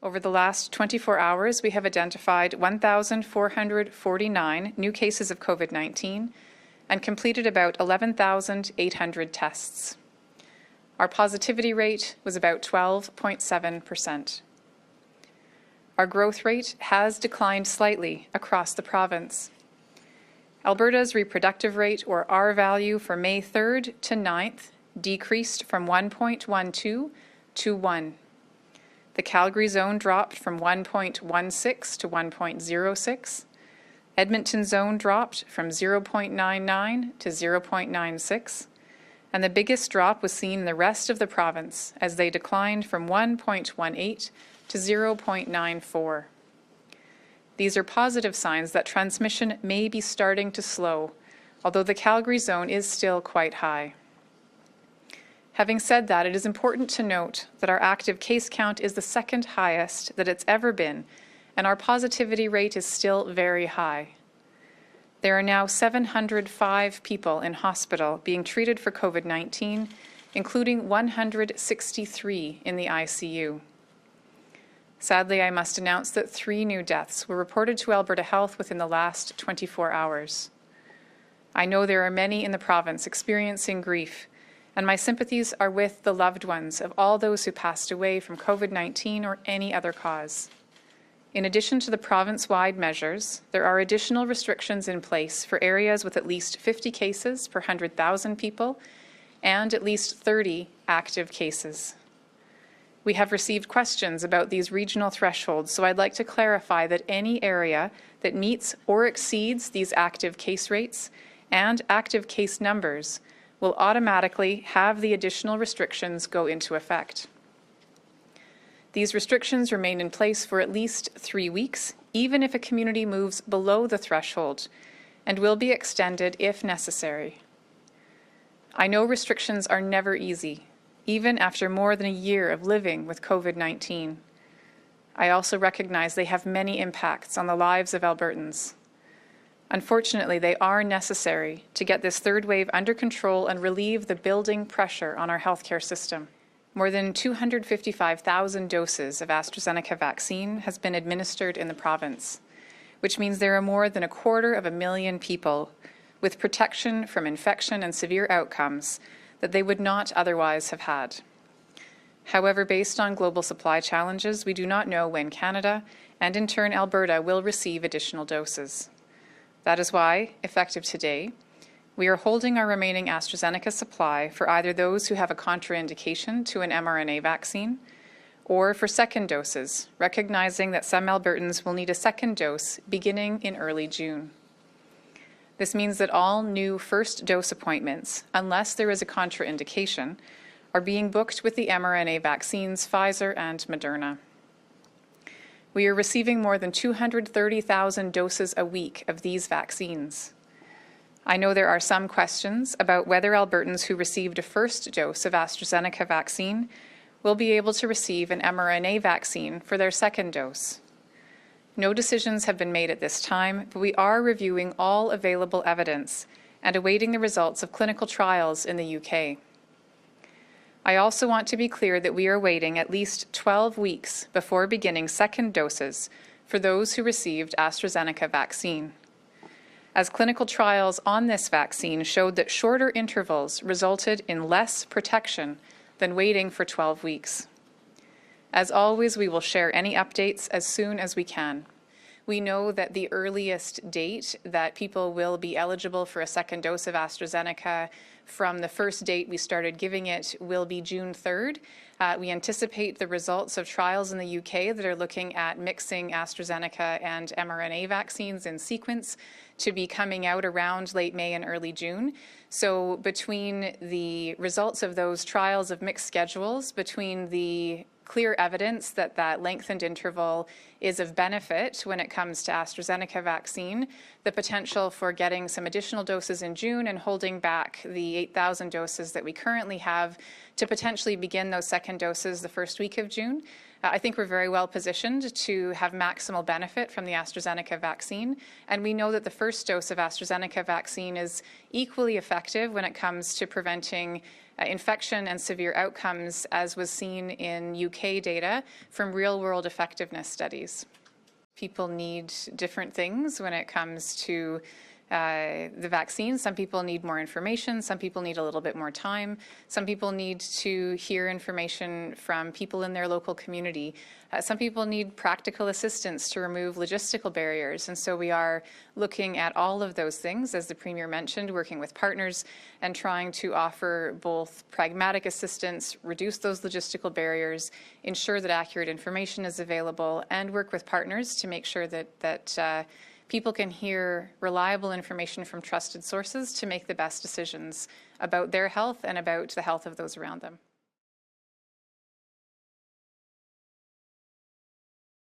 Over the last 24 hours, we have identified 1,449 new cases of COVID-19 and completed about 11,800 tests. Our positivity rate was about 12.7%. Our growth rate has declined slightly across the province. Alberta's reproductive rate, or R value, for May 3rd to 9th decreased from 1.12 to 1. The Calgary zone dropped from 1.16 to 1.06. Edmonton zone dropped from 0.99 to 0.96. And the biggest drop was seen in the rest of the province as they declined from 1.18 to 0.94. These are positive signs that transmission may be starting to slow, although the Calgary zone is still quite high. Having said that, it is important to note that our active case count is the second highest that it's ever been, and our positivity rate is still very high. There are now 705 people in hospital being treated for COVID-19, including 163 in the ICU. Sadly, I must announce that 3 new deaths were reported to Alberta Health within the last 24 hours. I know there are many in the province experiencing grief, and my sympathies are with the loved ones of all those who passed away from COVID-19 or any other cause. In addition to the province-wide measures, there are additional restrictions in place for areas with at least 50 cases per 100,000 people and at least 30 active cases. We have received questions about these regional thresholds, so I'd like to clarify that any area that meets or exceeds these active case rates and active case numbers will automatically have the additional restrictions go into effect. These restrictions remain in place for at least 3 weeks, even if a community moves below the threshold, and will be extended if necessary. I know restrictions are never easy, even after more than a year of living with COVID-19. I also recognize they have many impacts on the lives of Albertans. Unfortunately, they are necessary to get this third wave under control and relieve the building pressure on our healthcare system. More than 255,000 doses of AstraZeneca vaccine has been administered in the province, which means there are more than 250,000 people with protection from infection and severe outcomes that they would not otherwise have had. However, based on global supply challenges, we do not know when Canada, and in turn Alberta, will receive additional doses. That is why, effective today, we are holding our remaining AstraZeneca supply for either those who have a contraindication to an mRNA vaccine or for second doses, recognizing that some Albertans will need a second dose beginning in early June. This means that all new first dose appointments, unless there is a contraindication, are being booked with the mRNA vaccines Pfizer and Moderna. We are receiving more than 230,000 doses a week of these vaccines. I know there are some questions about whether Albertans who received a first dose of AstraZeneca vaccine will be able to receive an mRNA vaccine for their second dose. No decisions have been made at this time, but we are reviewing all available evidence and awaiting the results of clinical trials in the UK. I also want to be clear that we are waiting at least 12 weeks before beginning second doses for those who received AstraZeneca vaccine, as clinical trials on this vaccine showed that shorter intervals resulted in less protection than waiting for 12 weeks. As always, we will share any updates as soon as we can. We know that the earliest date that people will be eligible for a second dose of AstraZeneca from the first date we started giving it will be June 3rd. We anticipate the results of trials in the UK that are looking at mixing AstraZeneca and mRNA vaccines in sequence to be coming out around late May and early June. So between the results of those trials of mixed schedules, between the clear evidence that that lengthened interval is of benefit when it comes to AstraZeneca vaccine, the potential for getting some additional doses in June and holding back the 8,000 doses that we currently have to potentially begin those second doses the first week of June, I think we're very well positioned to have maximal benefit from the AstraZeneca vaccine, and we know that the first dose of AstraZeneca vaccine is equally effective when it comes to preventing infection and severe outcomes, as was seen in UK data from real-world effectiveness studies. People need different things when it comes to the vaccine. Some people need more information. Some people need a little bit more time. Some people need to hear information from people in their local community. Some people need practical assistance to remove logistical barriers. And so we are looking at all of those things, as the Premier mentioned, working with partners and trying to offer both pragmatic assistance, reduce those logistical barriers, ensure that accurate information is available, and work with partners to make sure that people can hear reliable information from trusted sources to make the best decisions about their health and about the health of those around them.